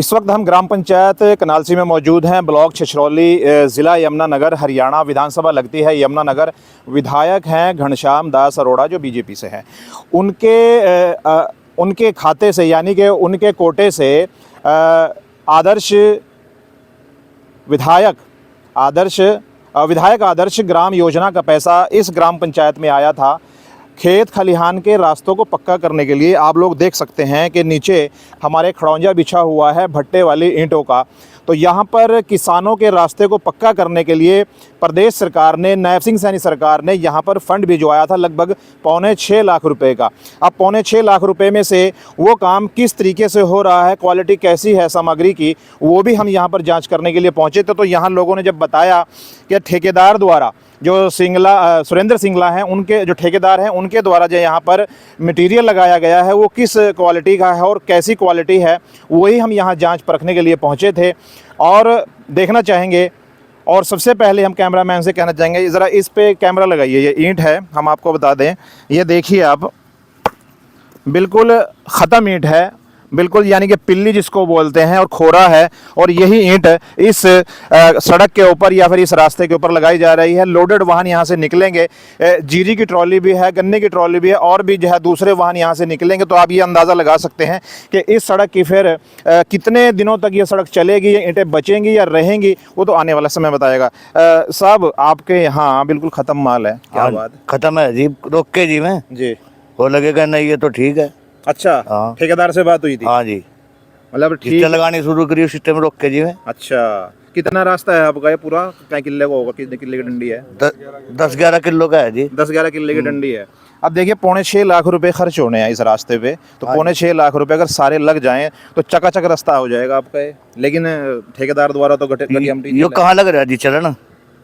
इस वक्त हम ग्राम पंचायत कनालसी में मौजूद हैं। ब्लॉक छिछरौली, ज़िला यमुनानगर, हरियाणा। विधानसभा लगती है यमुनानगर। विधायक हैं घनश्याम दास अरोड़ा, जो बीजेपी से हैं। उनके खाते से, यानी कि उनके कोटे से विधायक आदर्श ग्राम योजना का पैसा इस ग्राम पंचायत में आया था। खेत खलिहान के रास्तों को पक्का करने के लिए आप लोग देख सकते हैं कि नीचे हमारे खड़ौंजा बिछा हुआ है भट्टे वाली ईंटों का। तो यहाँ पर किसानों के रास्ते को पक्का करने के लिए प्रदेश सरकार ने, नायब सिंह सैनी सरकार ने यहाँ पर फंड भिजवाया था, लगभग 5.25 लाख रुपए का। अब 5.25 लाख रुपए में से वो काम किस तरीके से हो रहा है, क्वालिटी कैसी है सामग्री की, वो भी हम यहाँ पर जांच करने के लिए पहुँचे थे। तो यहाँ लोगों ने जब बताया कि ठेकेदार द्वारा, जो सुरेंद्र सिंगला हैं, उनके जो ठेकेदार हैं, उनके द्वारा जो यहाँ पर मटेरियल लगाया गया है वो किस क्वालिटी का है और कैसी क्वालिटी है, वही हम यहाँ जांच परखने के लिए पहुँचे थे और देखना चाहेंगे। और सबसे पहले हम कैमरामैन से कहना चाहेंगे, ज़रा इस पे कैमरा लगाइए। ये ईंट है, हम आपको बता दें, ये देखिए आप, बिल्कुल ख़त्म ईंट है, बिल्कुल यानी कि पिल्ली जिसको बोलते हैं, और खोरा है। और यही ईंट इस सड़क के ऊपर या फिर इस रास्ते के ऊपर लगाई जा रही है। लोडेड वाहन यहाँ से निकलेंगे, जीरी की ट्रॉली भी है, गन्ने की ट्रॉली भी है, और भी जो है दूसरे वाहन यहाँ से निकलेंगे। तो आप ये अंदाज़ा लगा सकते हैं कि इस सड़क की फिर कितने दिनों तक ये सड़क चलेगी, ये ईंटें बचेंगी या रहेंगी, वो तो आने वाला समय बताएगा। साहब, आपके यहाँ बिल्कुल ख़त्म माल है, क्या बात? ख़त्म है जी, रोक के जी में जी हो लगेगा नहीं, ये तो ठीक है। अच्छा, हाँ। ठेकेदार से बात हुई थी? हाँ जी, मतलब ठीक लगानी शुरू करी सिस्टम रोक के जी में। अच्छा, कितना रास्ता है आपका? ये पूरा क्या किले का होगा? कितने किले की डंडी है? 10-11 किलो का है जी। 10-11 किले की डंडी है। अब देखिए, 5.25 लाख रुपए खर्च होने हैं इस रास्ते पे। तो 5.25 लाख रुपए अगर सारे लग जाएं तो चकाचक रास्ता हो जाएगा आपका ये। लेकिन ठेकेदार द्वारा तो ये कहाँ लग रहा है जी चलन?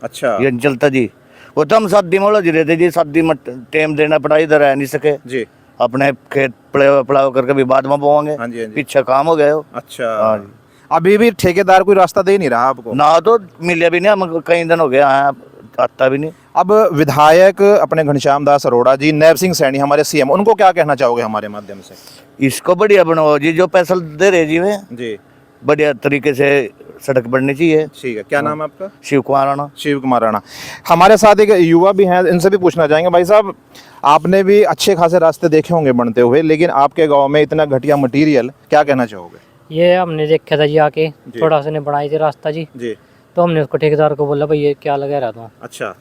अच्छा, ये चलता जी, वो तो हम शादी में जी रहते जी, शादी में टाइम देना पड़ा, इधर रह नहीं सके जी, अपने खेत पड़ाव करके भी बाद में बोएंगे। हाँ जी, हाँ जी। पीछे काम हो गया हो। अच्छा, हाँ जी। अभी भी ठेकेदार कोई रास्ता दे नहीं रहा आपको? ना, तो मिले भी नहीं, हम कई दिन हो गया आया, आता भी नहीं। अब विधायक अपने घनश्याम दास अरोड़ा जी, नायब सिंह सैनी हमारे सीएम, उनको क्या कहना चाहोगे हमारे माध्यम से? इसको बढ़िया बनाओ जी, जो पैसा दे रहे जी वे जी, बढ़िया तरीके से सड़क बननी चाहिए। ठीक है। क्या नाम है आपका? शिव कुमार राणा। शिव कुमार राणा। हमारे साथ एक युवा भी हैं, इनसे भी पूछना चाहेंगे। भाई साहब, आपने भी अच्छे खासे रास्ते देखे होंगे बनते हुए, लेकिन आपके गांव में इतना घटिया मटेरियल, क्या कहना चाहोगे? ये हमने देखा था जी, आके थोड़ा सा ने बनाई थी रास्ता जी। तो हमने उसको ठेकेदार को बोला, भाई ये क्या लगा रहा था? अच्छा,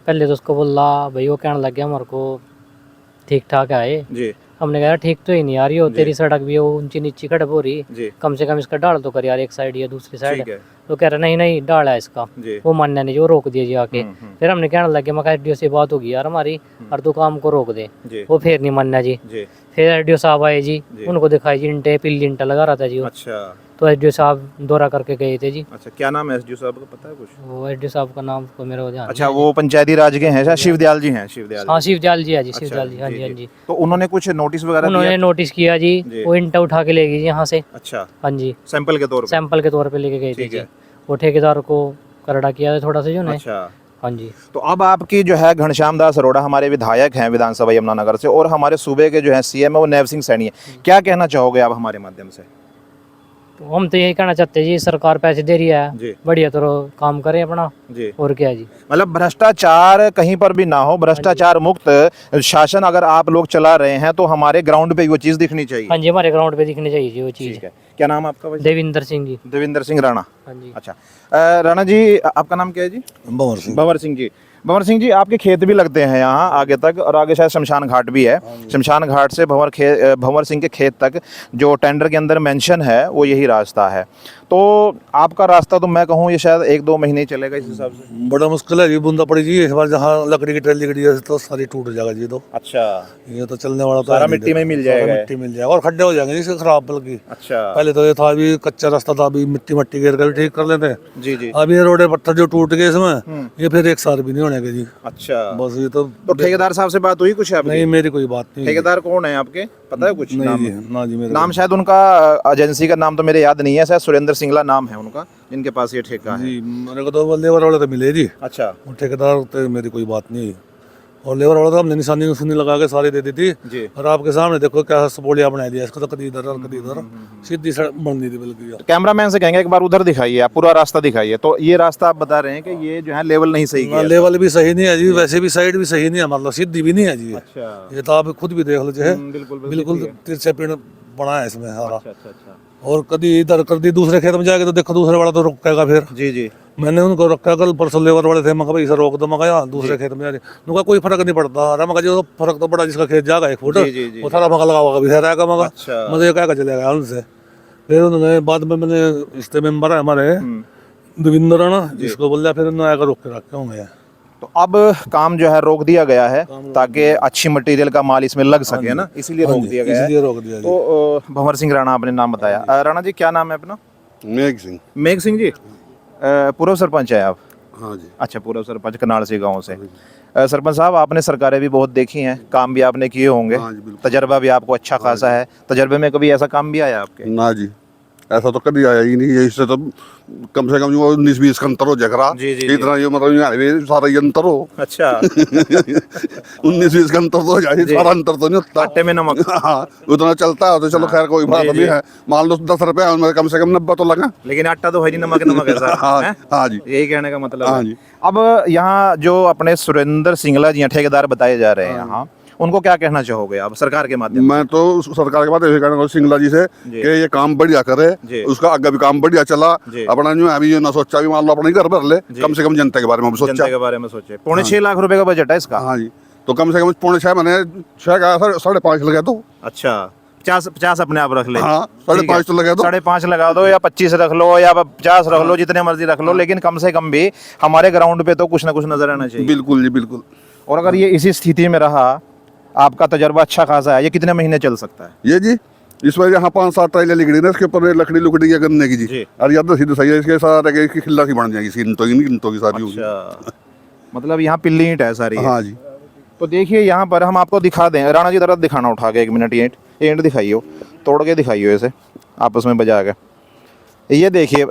पहले तो उसको बोला, भाई वो कहने लग गया हमारे को ठीक ठाक है जी। हमने कहा ठीक तो ही नहीं यार, ये तेरी सड़क भी ऊंची नीची खड़प हो रही, कम से कम इसका डाल तो कर यार, एक साइड या दूसरी साइड। तो कह रहा नहीं डाल है इसका। वो मानना नहीं, वो रोक दिया जी आके। फिर हमने कहने लगे, मैं एसडीओ से बात होगी यार हमारी, और तू काम को रोक दे। वो फिर नहीं मानना जी। फिर एसडीओ साहब आए जी, उनको दिखाई जी, इंटे पिल्ली इंटा लगा रहा था जी। अच्छा, तो एसडीओ साहब दौरा करके गए थे जी। अच्छा, क्या नाम है एसडीओ साहब का, पता है कुछ? वो एसडीओ साहब का नाम को मेरे को ध्यान। अच्छा, वो पंचायती राज के हैं, शिवदयाल जी हैं? शिवदयाल, हाँ शिवदयाल जी है जी, शिवदयाल जी, हाँ जी, हाँ जी। तो उन्होंने कुछ नोटिस वगैरह? उन्होंने नोटिस किया जी, वो इंटा उठा के ले गई यहाँ से। अच्छा, हाँ जी, सैंपल के तौर पे लेके गए थे जी। वो ठेकेदार को करड़ा किया था थोड़ा सा जो। अच्छा, हाँ जी। तो अब आपकी जो है घनश्याम दास अरोड़ा हमारे विधायक हैं विधानसभा यमुनानगर से, और हमारे सूबे के जो है सीएम है वो नायब सिंह सैनी है, क्या कहना चाहोगे आप हमारे माध्यम से? तो हम तो यही कहना चाहते हैं जी, सरकार पैसे दे रही है, बढ़िया तो काम करें अपना जी, और क्या जी। मतलब भ्रष्टाचार कहीं पर भी ना हो, भ्रष्टाचार मुक्त शासन अगर आप लोग चला रहे हैं तो हमारे ग्राउंड पे वो चीज दिखनी चाहिए। हाँ जी, हमारे ग्राउंड पे दिखनी चाहिए जी वो चीज। क्या नाम है आपका? देविंदर सिंह जी। देविंदर सिंह राणा। हाँ जी। अच्छा, राणा जी, आपका नाम क्या है जी? भंवर सिंह। भंवर सिंह जी। भंवर सिंह जी, आपके खेत भी लगते हैं यहाँ आगे तक, और आगे शायद शमशान घाट भी है। शमशान घाट से भंवर सिंह के खेत तक जो टेंडर के अंदर मेंशन है वो यही रास्ता है। तो आपका रास्ता तो मैं कहूँ ये शायद 1-2 महीने चलेगा इस हिसाब से। बड़ा मुश्किल है जी, बूंदा पड़ी जी, इस बार जहाँ लकड़ी की ट्रेली खड़ी है तो सारी टूट जाएगा जी। तो अच्छा, ये तो चलने वाला तो सारा मिट्टी में मिल जाएगा, मिट्टी मिल जाएगा, और खड्डे हो जाएंगे इससे खराब बल्कि। अच्छा, पहले तो ये था अभी कच्चा रास्ता था, अभी मिट्टी घेर कर ठीक कर लेते जी जी। अभी ये रोडे पत्थर जो टूट गए इसमें, ये फिर एक साल भी नहीं होने के जी। अच्छा, बस ये तो ठेकेदार साहब से बात हुई कुछ? नहीं, मेरी कोई बात नहीं। ठेकेदार कौन है आपके, पता है कुछ? ना जी, मेरे नाम शायद उनका, एजेंसी का नाम तो मेरे याद नहीं है, शायद सुरेंद्र सिंगला नाम है उनका, जिनके पास ये ठेका है जी। मेरे को तो लेबर वाले तो मिले जी। अच्छा, ठेकेदार तो मेरी कोई बात नहीं है। और लेबर वाला तो हमने निशानी निशानी लगा के सारी दे दी थी। जी। और आपके सामने देखो क्या सपोलिया बना दिया इसको, तो कभी इधर और कभी इधर, सीधी सड़क बन दी थी बिल्कुल। तो कैमरामैन से कहेंगे एक बार उधर दिखाइए, आप पूरा रास्ता दिखाइए। तो ये रास्ता आप बता रहे हैं कि ये जो है लेवल नहीं सही किया। लेवल भी सही नहीं है जी, वैसे भी साइड भी सही नहीं है, मतलब सीधी भी नहीं है जी। अच्छा। ये तो आप खुद भी देख लो जो है, बिल्कुल बिल्कुल तिरछे पेड़ बना है इसमें सारा। अच्छा अच्छा। और कभी इधर कभी दूसरे खेत में जाके तो देखो दूसरे वाला तो रुकेगा फिर। जी जी। मैंने उनको रखा, कल परसों लेबर वाले थे, मैं कहा भाई इसे रोक दो, मैं कहा दूसरे खेत में जा रही, उनका कोई फर्क नहीं पड़ता। अरे मैं कहा जो फर्क तो पड़ा, जिसका खेत जाएगा 1 फुट वो सारा मका लगा हुआ भी रहेगा मगा। अच्छा। मुझे क्या चलेगा उनसे। फिर उन्होंने बाद में, मैंने रिश्ते मेंबर है हमारे देविंदर है ना, जिसको बोल दिया, फिर उन्होंने आकर रोक के रखे होंगे। तो अब काम जो है रोक दिया गया है ताकि अच्छी मटेरियल का माल इसमें लग सके ना, इसीलिए रोक दिया गया है। इसलिए रोक दिया। तो भंवर सिंह राणा आपने नाम बताया। राणा जी क्या नाम है अपना? मेघ सिंह। मेघ सिंह जी, पूर्व सरपंच है आप? हाँ जी। अच्छा, पूर्व सरपंच कनाड़सी गांव से। सरपंच साहब, आपने सरकारें भी बहुत देखी हैं, काम भी आपने किए होंगे, हाँ जी, बिल्कुल। तजर्बा भी आपको अच्छा खासा है। तजर्बे में कभी ऐसा काम भी आया आपके? ना जी, ऐसा तो कभी आया ही नहीं है। इससे तो कम से कम 19-20 का अंतर हो जाएगा। जी, जी, इतना ये मतलब ये सारा ये अंतर हो। अच्छा। 19-20 का अंतर तो हो जाए, सारा अंतर तो नहीं होता। आटे में नमक। हाँ, उतना चलता है तो चलो खैर कोई बात नहीं है। मान लो 10 रुपए उनमें कम से कम 90 तो लगा। लेकिन आटा तो है नहीं, नमक नमक है सर। हाँ, हाँ जी, यही कहने का मतलब हाँ है। जी। अब यहाँ जो अपने सुरेंद्र सिंगला जी ठेकेदार बताए जा रहे हैं यहाँ, उनको क्या कहना चाहोगे आप सरकार के माध्यम मैं तो सरकार के बात ऐसे कहना सिंगला जी से कि ये काम बढ़िया जी। करे, उसका आगे भी काम बढ़िया चला। जी। अपना जो अभी ये ना सोचा भी, मान लो अपने घर भर ले, कम से कम जनता के बारे में भी जनता सोचा। के बारे में सोचे? 6.5 लाख रुपए का बजट है इसका। हाँ जी, तो कम से कम 6.5 मैंने 6 का 5.5 लगा दो। अच्छा, 50 अपने आप रख ले। हाँ, 5.5 तो लगा दो। 5.5 लगा दो, या 25 रख लो, या 50 रख लो, जितने मर्जी रख लो, लेकिन कम से कम भी हमारे ग्राउंड पे तो कुछ ना कुछ नजर आना चाहिए। बिल्कुल जी, बिल्कुल। और अगर ये इसी स्थिति में रहा, आपका तजर्बा अच्छा खासा है, ये कितने महीने चल सकता है? ये जी इसमें यहाँ 5-7 टाइलें लिखड़ी ना, इसके ऊपर लकड़ी लुकड़ी या गन्ने की जी। जी। और याद सीधे सही है, इसके सारे इसकी खिल्ला सी बन जाएगी, इसकी गिनतों की सारी होगी। अच्छा, मतलब यहाँ पिल्ली ईंट है सारी। हाँ जी। तो देखिए यहाँ पर हम आपको दिखा दें, राणा जी तरफ दिखाना उठा के 1 मिनट, ईंट दिखाइयो, तोड़ के दिखाइयो इसे आपस में बजा के। ये देखिए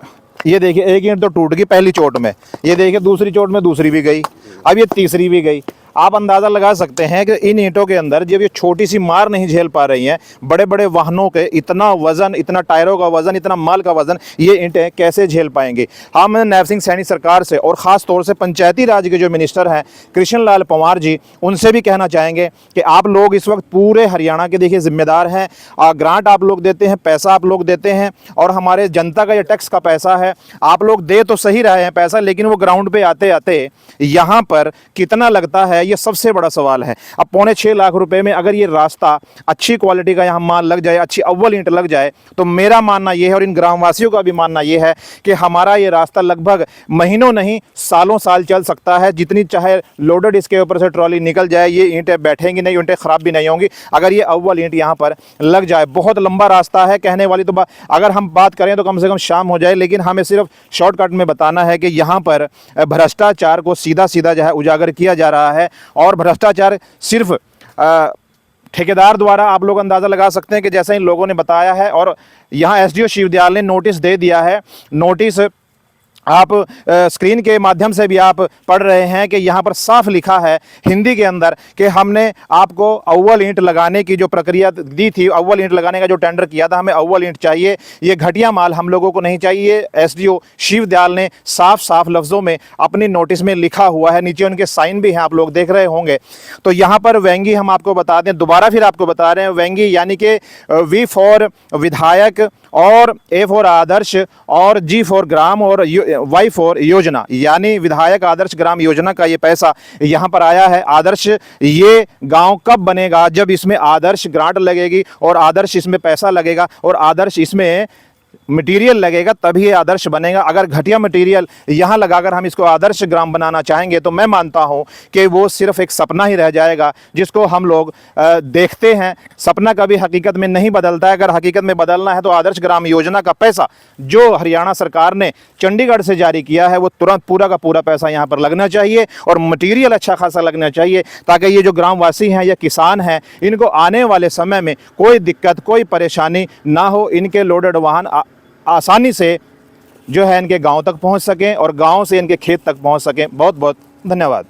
एक ईंट तो टूट गई पहली चोट में, ये देखिए दूसरी चोट में दूसरी भी गई, अब ये तीसरी भी गई। आप अंदाज़ा लगा सकते हैं कि इन ईंटों के अंदर जब ये छोटी सी मार नहीं झेल पा रही हैं, बड़े बड़े वाहनों के इतना वजन, इतना टायरों का वजन, इतना माल का वजन, ये ईंटें कैसे झेल पाएंगे? हम नैब सिंह सैनी सरकार से और ख़ास तौर से पंचायती राज के जो मिनिस्टर हैं कृष्ण लाल पंवार जी, उनसे भी कहना चाहेंगे कि आप लोग इस वक्त पूरे हरियाणा के देखिए जिम्मेदार हैं। ग्रांट आप लोग देते हैं, पैसा आप लोग देते हैं, और हमारे जनता का ये टैक्स का पैसा है, आप लोग दे तो सही रहे हैं पैसा, लेकिन वो ग्राउंड पे आते आते यहाँ पर कितना लगता है, ये सबसे बड़ा सवाल है। अब 6.25 लाख रुपए में अगर ये रास्ता अच्छी क्वालिटी का यहाँ माल लग जाए, अच्छी अव्वल ईंट लग जाए, तो मेरा मानना ये है और इन ग्रामवासियों का भी मानना ये है कि हमारा ये रास्ता लगभग महीनों नहीं सालों साल चल सकता है। जितनी चाहे लोडेड इसके ऊपर से ट्रॉली निकल जाए, ये ईंटें बैठेंगी नहीं, ईंटें खराब भी नहीं होंगी अगर ये अव्वल ईंट यहाँ पर लग जाए। बहुत लंबा रास्ता है, कहने वाली तो अगर हम बात करें तो कम से कम शाम हो जाए, लेकिन हमें सिर्फ शॉर्टकट में बताना है कि यहाँ पर भ्रष्टाचार को सीधा सीधा जो है उजागर किया जा रहा है। और भ्रष्टाचार सिर्फ ठेकेदार द्वारा, आप लोग अंदाज़ा लगा सकते हैं कि जैसा इन लोगों ने बताया है। और यहाँ एसडीओ शिवदयाल ने नोटिस दे दिया है। नोटिस आप स्क्रीन के माध्यम से भी आप पढ़ रहे हैं कि यहाँ पर साफ लिखा है हिंदी के अंदर कि हमने आपको अव्वल ईंट लगाने की जो प्रक्रिया दी थी, अव्वल ईंट लगाने का जो टेंडर किया था, हमें अव्वल ईंट चाहिए, ये घटिया माल हम लोगों को नहीं चाहिए। एसडीओ शिवदयाल ने साफ साफ लफ्ज़ों में अपनी नोटिस में लिखा हुआ है, नीचे उनके साइन भी हैं, आप लोग देख रहे होंगे। तो यहाँ पर वेंगी हम आपको बता दें, दोबारा फिर आपको बता रहे हैं, वेंगी यानी कि वी फॉर विधायक, और ए फॉर आदर्श, और जी फॉर ग्राम, और वाई फॉर योजना, यानी विधायक आदर्श ग्राम योजना का ये पैसा यहाँ पर आया है। आदर्श ये गांव कब बनेगा? जब इसमें आदर्श ग्रांट लगेगी और आदर्श इसमें पैसा लगेगा और आदर्श इसमें मटेरियल लगेगा, तभी ये आदर्श बनेगा। अगर घटिया मटेरियल यहाँ लगाकर हम इसको आदर्श ग्राम बनाना चाहेंगे तो मैं मानता हूँ कि वो सिर्फ एक सपना ही रह जाएगा, जिसको हम लोग देखते हैं। सपना कभी हकीकत में नहीं बदलता है। अगर हकीकत में बदलना है तो आदर्श ग्राम योजना का पैसा जो हरियाणा सरकार ने चंडीगढ़ से जारी किया है, वो तुरंत पूरा का पूरा पैसा यहाँ पर लगना चाहिए और मटीरियल अच्छा खासा लगना चाहिए, ताकि ये जो ग्रामवासी हैं या किसान हैं, इनको आने वाले समय में कोई दिक्कत, कोई परेशानी ना हो। इनके लोडेड वाहन आसानी से जो है इनके गांव तक पहुंच सकें और गांव से इनके खेत तक पहुंच सकें। बहुत बहुत धन्यवाद।